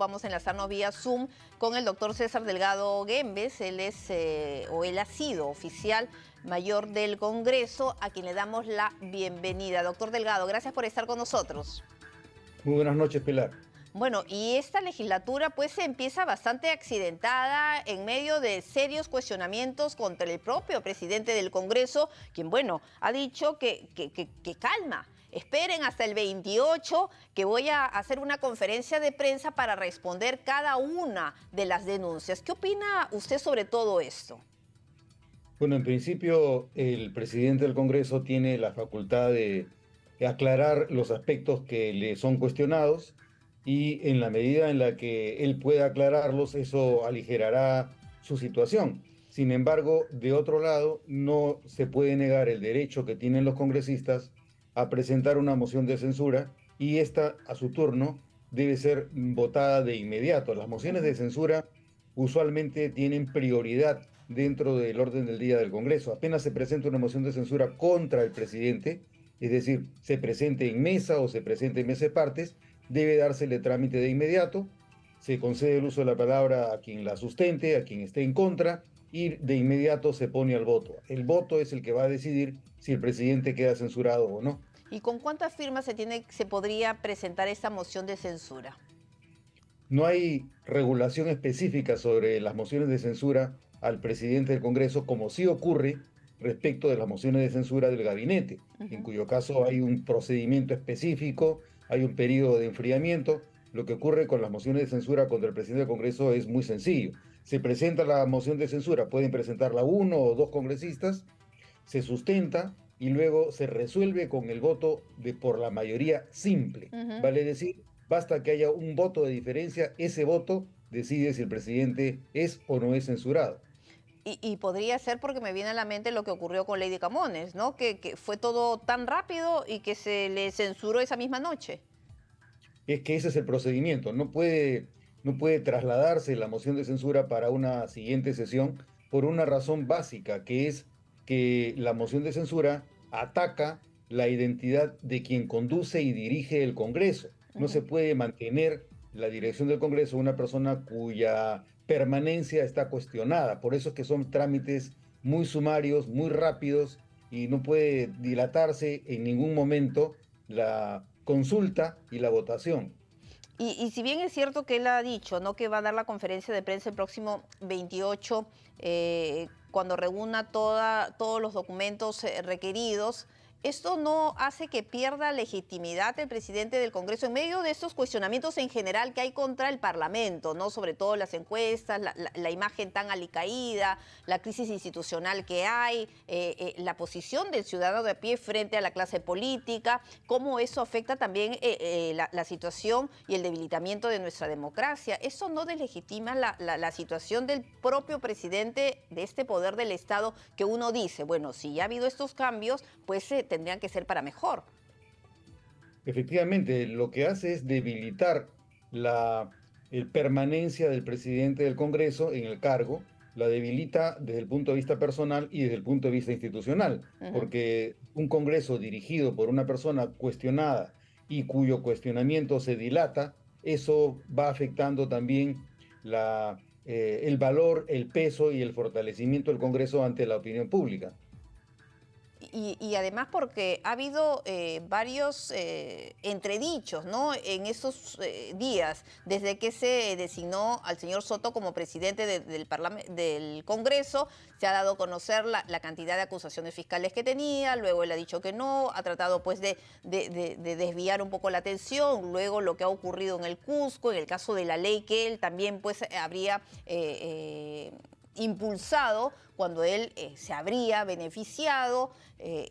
vamos a enlazarnos vía Zoom con el doctor César Delgado Guembes. Él es, él ha sido oficial mayor del Congreso, a quien le damos la bienvenida. Doctor Delgado, gracias por estar con nosotros. Muy buenas noches, Pilar. Bueno, y esta legislatura pues se empieza bastante accidentada en medio de serios cuestionamientos contra el propio presidente del Congreso, quien, bueno, ha dicho que calma, esperen hasta el 28, que voy a hacer una conferencia de prensa para responder cada una de las denuncias. ¿Qué opina usted sobre todo esto? Bueno, en principio, el presidente del Congreso tiene la facultad de aclarar los aspectos que le son cuestionados y en la medida en la que él pueda aclararlos, eso aligerará su situación. Sin embargo, de otro lado, no se puede negar el derecho que tienen los congresistas a presentar una moción de censura y esta, a su turno, debe ser votada de inmediato. Las mociones de censura usualmente tienen prioridad dentro del orden del día del Congreso. Apenas se presenta una moción de censura contra el presidente, es decir, se presente en mesa o se presente en mesa de partes, debe dársele trámite de inmediato, se concede el uso de la palabra a quien la sustente, a quien esté en contra, y de inmediato se pone al voto. El voto es el que va a decidir si el presidente queda censurado o no. ¿Y con cuántas firmas se podría presentar esta moción de censura? No hay regulación específica sobre las mociones de censura al presidente del Congreso, como sí ocurre respecto de las mociones de censura del gabinete, en cuyo caso hay un procedimiento específico, hay un periodo de enfriamiento. Lo que ocurre con las mociones de censura contra el presidente del Congreso es muy sencillo. Se presenta la moción de censura, pueden presentarla uno o dos congresistas, se sustenta y luego se resuelve con el voto por la mayoría simple. Vale decir, basta que haya un voto de diferencia, ese voto decide si el presidente es o no es censurado. Y podría ser porque me viene a la mente lo que ocurrió con Lady Camones, ¿no? Que fue todo tan rápido y que se le censuró esa misma noche. Es que ese es el procedimiento. No puede trasladarse la moción de censura para una siguiente sesión por una razón básica, que es que la moción de censura ataca la identidad de quien conduce y dirige el Congreso. No se puede mantener la dirección del Congreso una persona cuya permanencia está cuestionada. Por eso es que son trámites muy sumarios, muy rápidos y no puede dilatarse en ningún momento la consulta y la votación. Y si bien es cierto que él ha dicho, ¿no?, que va a dar la conferencia de prensa el próximo 28, cuando reúna todos los documentos requeridos, ¿esto no hace que pierda legitimidad el presidente del Congreso en medio de estos cuestionamientos en general que hay contra el Parlamento, ¿no? Sobre todo las encuestas, la imagen tan alicaída, la crisis institucional que hay, la posición del ciudadano de a pie frente a la clase política, cómo eso afecta también la situación y el debilitamiento de nuestra democracia? ¿Eso no deslegitima la situación del propio presidente de este poder del Estado, que uno dice, bueno, si ya ha habido estos cambios, pues tendrían que ser para mejor? Efectivamente, lo que hace es debilitar la permanencia del presidente del Congreso en el cargo, la debilita desde el punto de vista personal y desde el punto de vista institucional, porque un Congreso dirigido por una persona cuestionada y cuyo cuestionamiento se dilata, eso va afectando también el valor, el peso y el fortalecimiento del Congreso ante la opinión pública. Y además porque ha habido varios entredichos, ¿no?, en esos días, desde que se designó al señor Soto como presidente del Congreso. Se ha dado a conocer la cantidad de acusaciones fiscales que tenía, luego él ha dicho que no, ha tratado pues de desviar un poco la atención, luego lo que ha ocurrido en el Cusco, en el caso de la ley que él también pues habría impulsado cuando él se habría beneficiado,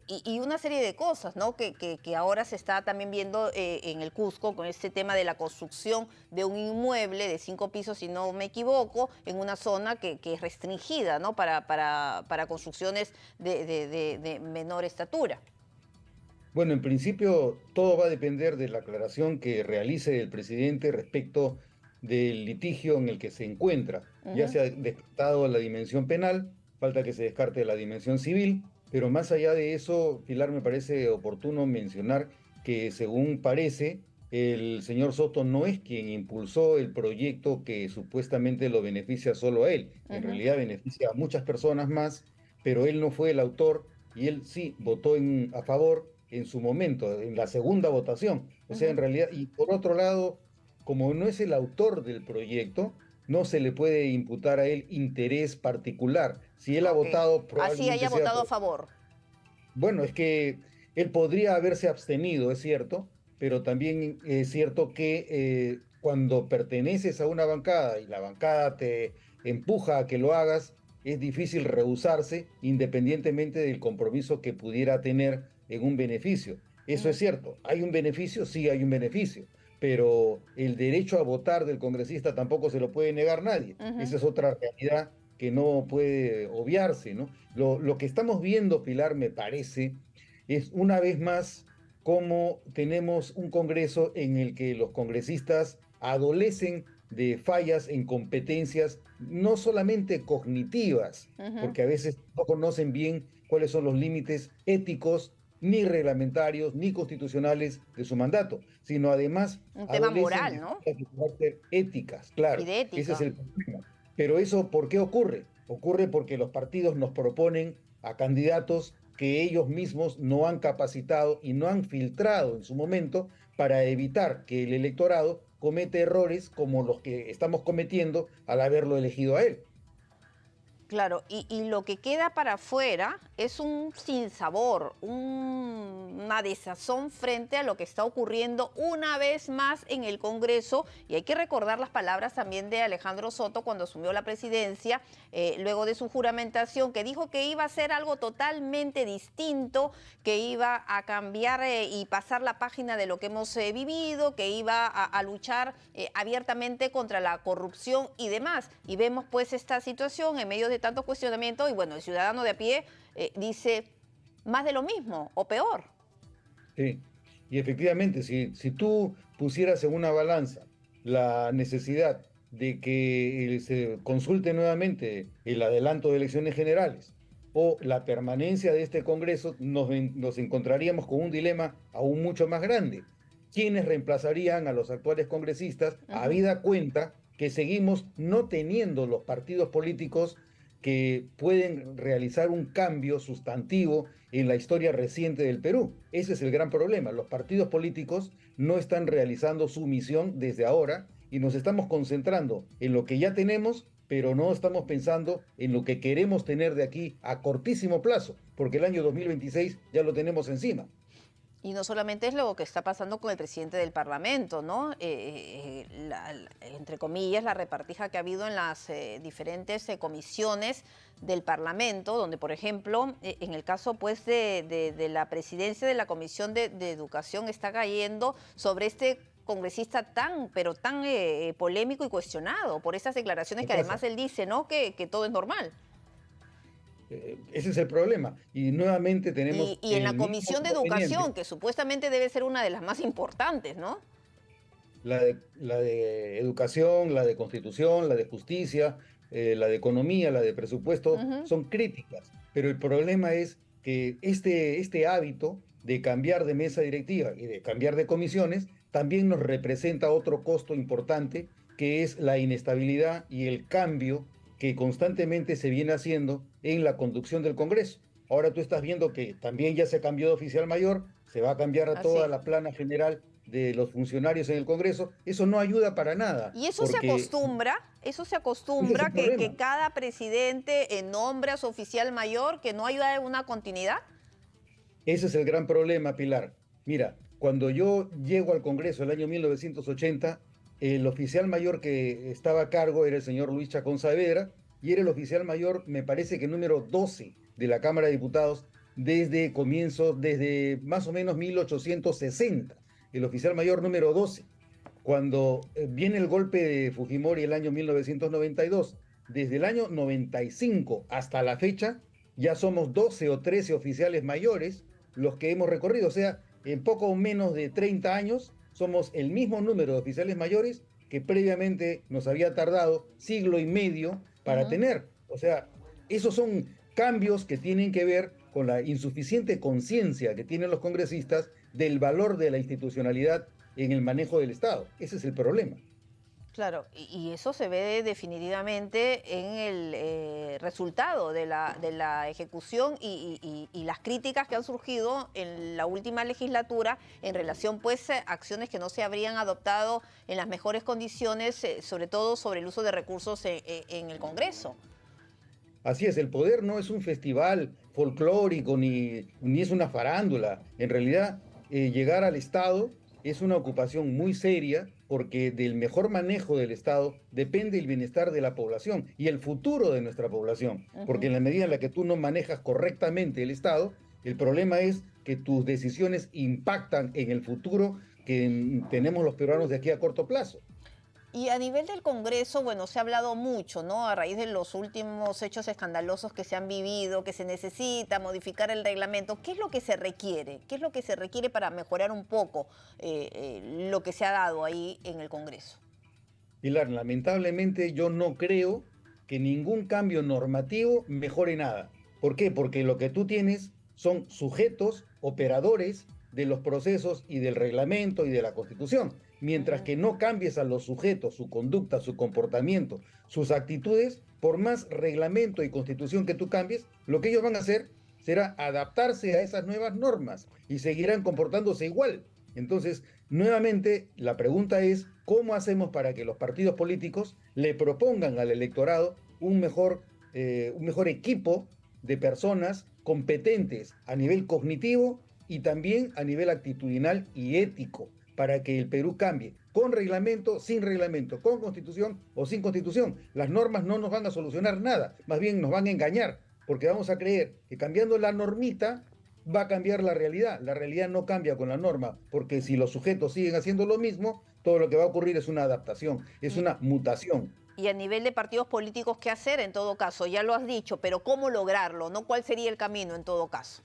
y una serie de cosas, ¿no?, que ahora se está también viendo en el Cusco con este tema de la construcción de un inmueble de 5 pisos, si no me equivoco, en una zona que es restringida, ¿no?, para construcciones de menor estatura. Bueno, en principio todo va a depender de la aclaración que realice el presidente respecto del litigio en el que se encuentra. Ya se ha descartado la dimensión penal, falta que se descarte la dimensión civil, pero más allá de eso, Pilar, me parece oportuno mencionar que según parece, el señor Soto no es quien impulsó el proyecto que supuestamente lo beneficia solo a él. En Ujú. realidad beneficia a muchas personas más, pero él no fue el autor y él sí votó a favor en su momento, en la segunda votación. O sea, en Ujú. realidad, y por otro lado, como no es el autor del proyecto, no se le puede imputar a él interés particular. Si él ha Ok. votado, Así probablemente haya sea votado a por... favor. Bueno, es que él podría haberse abstenido, es cierto, pero también es cierto que cuando perteneces a una bancada y la bancada te empuja a que lo hagas, es difícil rehusarse independientemente del compromiso que pudiera tener en un beneficio. Eso es Ujú. cierto. ¿Hay un beneficio? Sí, hay un beneficio, pero el derecho a votar del congresista tampoco se lo puede negar nadie. Ujú. Esa es otra realidad que no puede obviarse, ¿no? Lo que estamos viendo, Pilar, me parece, es una vez más cómo tenemos un Congreso en el que los congresistas adolecen de fallas en competencias no solamente cognitivas, Ujú. porque a veces no conocen bien cuáles son los límites éticos, ni reglamentarios, ni constitucionales de su mandato, sino además Un tema adolecen moral, de ¿no? fallas de carácter éticas, Y claro, de ese es ética. el problema. Pero eso, ¿por qué ocurre? Ocurre porque los partidos nos proponen a candidatos que ellos mismos no han capacitado y no han filtrado en su momento para evitar que el electorado cometa errores como los que estamos cometiendo al haberlo elegido a él. Claro, y lo que queda para afuera es un sinsabor, una desazón frente a lo que está ocurriendo una vez más en el Congreso. Y hay que recordar las palabras también de Alejandro Soto cuando asumió la presidencia, luego de su juramentación, que dijo que iba a hacer algo totalmente distinto, que iba a cambiar y pasar la página de lo que hemos vivido, que iba a luchar abiertamente contra la corrupción y demás. Y vemos pues esta situación en medio de tantos cuestionamientos y bueno, el ciudadano de a pie dice más de lo mismo o peor. Sí. Y efectivamente, si tú pusieras en una balanza la necesidad de que se consulte nuevamente el adelanto de elecciones generales o la permanencia de este Congreso, nos encontraríamos con un dilema aún mucho más grande. ¿Quiénes reemplazarían a los actuales congresistas, Ujú. habida cuenta que seguimos no teniendo los partidos políticos que pueden realizar un cambio sustantivo en la historia reciente del Perú? Ese es el gran problema. Los partidos políticos no están realizando su misión desde ahora y nos estamos concentrando en lo que ya tenemos, pero no estamos pensando en lo que queremos tener de aquí a cortísimo plazo, porque el año 2026 ya lo tenemos encima. Y no solamente es lo que está pasando con el presidente del Parlamento, ¿no? Entre comillas, la repartija que ha habido en las diferentes comisiones del Parlamento, donde, por ejemplo, en el caso pues de la presidencia de la Comisión de Educación está cayendo sobre este congresista tan, pero tan polémico y cuestionado por esas declaraciones ¿Qué que además pasa? él dice, ¿no? Que todo es normal. Ese es el problema. Y nuevamente tenemos Y en la el mismo Comisión de inconveniente. Educación, que supuestamente debe ser una de las más importantes, ¿no? La de educación, la de constitución, la de justicia, la de economía, la de presupuesto, Ujú. son críticas, pero el problema es que este hábito de cambiar de mesa directiva y de cambiar de comisiones también nos representa otro costo importante, que es la inestabilidad y el cambio que constantemente se viene haciendo en la conducción del Congreso. Ahora tú estás viendo que también ya se cambió de oficial mayor, se va a cambiar a toda Así. la plana general de los funcionarios en el Congreso. Eso no ayuda para nada, Y porque eso se ese es el acostumbra problema. que cada presidente nombre a su oficial mayor, que no ayuda en una continuidad. Ese es el gran problema, Pilar. Mira, cuando yo llego al Congreso el año 1980, el oficial mayor que estaba a cargo era el señor Luis Chacón Saavedra y era el oficial mayor, me parece que número 12 de la Cámara de Diputados desde comienzos, desde más o menos 1860, el oficial mayor número 12. Cuando viene el golpe de Fujimori el año 1992, desde el año 95 hasta la fecha, ya somos 12 o 13 oficiales mayores los que hemos recorrido. O sea, en poco menos de 30 años somos el mismo número de oficiales mayores que previamente nos había tardado siglo y medio para Ujú. tener. O sea, esos son cambios que tienen que ver con la insuficiente conciencia que tienen los congresistas del valor de la institucionalidad en el manejo del Estado. Ese es el problema. Claro, y eso se ve definitivamente en el resultado de la ejecución y las críticas que han surgido en la última legislatura en relación pues a acciones que no se habrían adoptado en las mejores condiciones, sobre todo sobre el uso de recursos en el Congreso. Así es, el poder no es un festival folclórico ni es una farándula. En realidad, llegar al Estado es una ocupación muy seria porque del mejor manejo del Estado depende el bienestar de la población y el futuro de nuestra población. Porque en la medida en la que tú no manejas correctamente el Estado, el problema es que tus decisiones impactan en el futuro que tenemos los peruanos de aquí a corto plazo. Y a nivel del Congreso, bueno, se ha hablado mucho, ¿no? A raíz de los últimos hechos escandalosos que se han vivido, que se necesita modificar el reglamento. ¿Qué es lo que se requiere? ¿Qué es lo que se requiere para mejorar un poco lo que se ha dado ahí en el Congreso? Pilar, lamentablemente yo no creo que ningún cambio normativo mejore nada. ¿Por qué? Porque lo que tú tienes son sujetos, operadores de los procesos y del reglamento y de la Constitución. Mientras que no cambies a los sujetos, su conducta, su comportamiento, sus actitudes, por más reglamento y Constitución que tú cambies, lo que ellos van a hacer será adaptarse a esas nuevas normas y seguirán comportándose igual. Entonces, nuevamente, la pregunta es, ¿cómo hacemos para que los partidos políticos le propongan al electorado un mejor equipo de personas competentes a nivel cognitivo y también a nivel actitudinal y ético, para que el Perú cambie, con reglamento, sin reglamento, con constitución o sin constitución? Las normas no nos van a solucionar nada, más bien nos van a engañar, porque vamos a creer que cambiando la normita va a cambiar la realidad. La realidad no cambia con la norma, porque si los sujetos siguen haciendo lo mismo, todo lo que va a ocurrir es una adaptación, es una mutación. Y a nivel de partidos políticos, ¿qué hacer en todo caso? Ya lo has dicho, pero ¿cómo lograrlo? ¿No? ¿Cuál sería el camino en todo caso?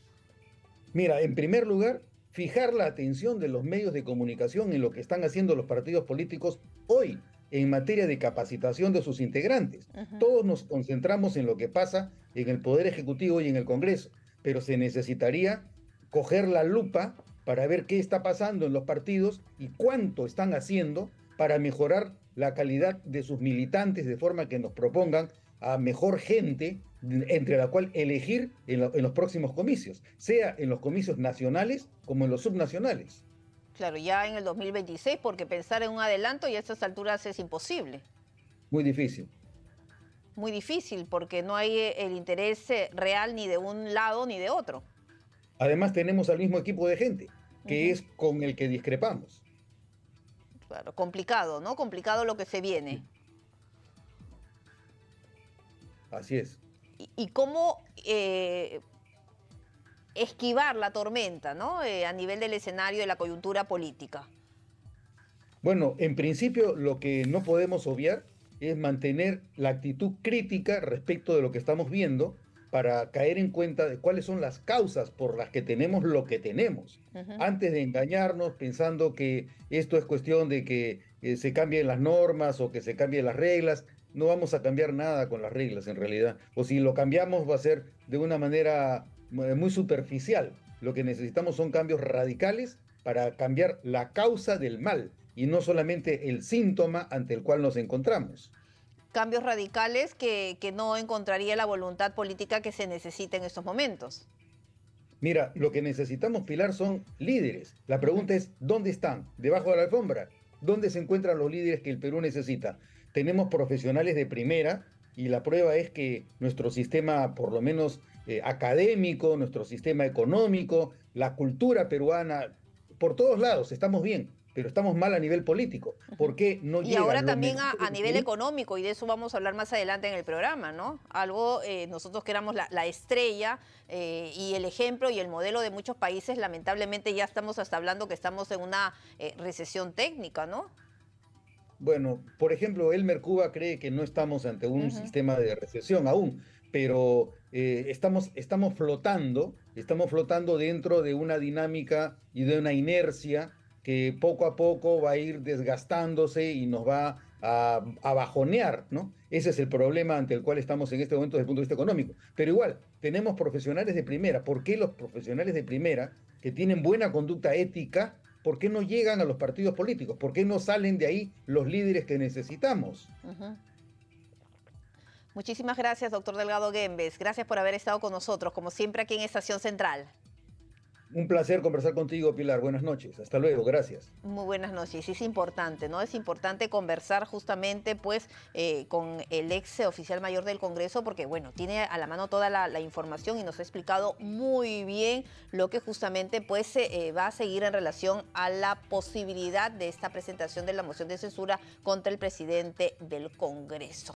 Mira, en primer lugar, fijar la atención de los medios de comunicación en lo que están haciendo los partidos políticos hoy en materia de capacitación de sus integrantes. Todos nos concentramos en lo que pasa en el Poder Ejecutivo y en el Congreso, pero se necesitaría coger la lupa para ver qué está pasando en los partidos y cuánto están haciendo para mejorar la calidad de sus militantes de forma que nos propongan a mejor gente entre la cual elegir en los próximos comicios, sea en los comicios nacionales como en los subnacionales. Claro, ya en el 2026, porque pensar en un adelanto y a estas alturas es imposible. Muy difícil. Muy difícil, porque no hay el interés real ni de un lado ni de otro. Además tenemos al mismo equipo de gente, que es con el que discrepamos. Claro, complicado, ¿no? Complicado lo que se viene. Así es. ¿Y cómo esquivar la tormenta, ¿no? A nivel del escenario de la coyuntura política? Bueno, en principio lo que no podemos obviar es mantener la actitud crítica respecto de lo que estamos viendo para caer en cuenta de cuáles son las causas por las que tenemos lo que tenemos. Antes de engañarnos pensando que esto es cuestión de que se cambien las normas o que se cambien las reglas, no vamos a cambiar nada con las reglas en realidad. O si lo cambiamos va a ser de una manera muy superficial. Lo que necesitamos son cambios radicales para cambiar la causa del mal y no solamente el síntoma ante el cual nos encontramos. Cambios radicales que no encontraría la voluntad política que se necesita en estos momentos. Mira, lo que necesitamos, Pilar, son líderes. La pregunta es, ¿dónde están? ¿Debajo de la alfombra? ¿Dónde se encuentran los líderes que el Perú necesita? Tenemos profesionales de primera y la prueba es que nuestro sistema, por lo menos académico, nuestro sistema económico, la cultura peruana, por todos lados estamos bien, pero estamos mal a nivel político. ¿Por qué no Y llegan ahora los también mejores a nivel Perú? económico, y de eso vamos a hablar más adelante en el programa, ¿no? Algo, nosotros que éramos la estrella y el ejemplo y el modelo de muchos países, lamentablemente ya estamos hasta hablando que estamos en una recesión técnica, ¿no? Bueno, por ejemplo, Elmer Cuba cree que no estamos ante un sistema de recesión aún, pero estamos flotando dentro de una dinámica y de una inercia que poco a poco va a ir desgastándose y nos va a bajonear, ¿no? Ese es el problema ante el cual estamos en este momento desde el punto de vista económico. Pero igual, tenemos profesionales de primera. ¿Por qué los profesionales de primera, que tienen buena conducta ética, ¿por qué no llegan a los partidos políticos? ¿Por qué no salen de ahí los líderes que necesitamos? Ujú. Muchísimas gracias, doctor Delgado Guembes. Gracias por haber estado con nosotros, como siempre aquí en Estación Central. Un placer conversar contigo, Pilar. Buenas noches. Hasta luego. Gracias. Muy buenas noches. Es importante, ¿no? Es importante conversar justamente, pues, con el ex oficial mayor del Congreso, porque, bueno, tiene a la mano toda la información y nos ha explicado muy bien lo que justamente, pues, va a seguir en relación a la posibilidad de esta presentación de la moción de censura contra el presidente del Congreso.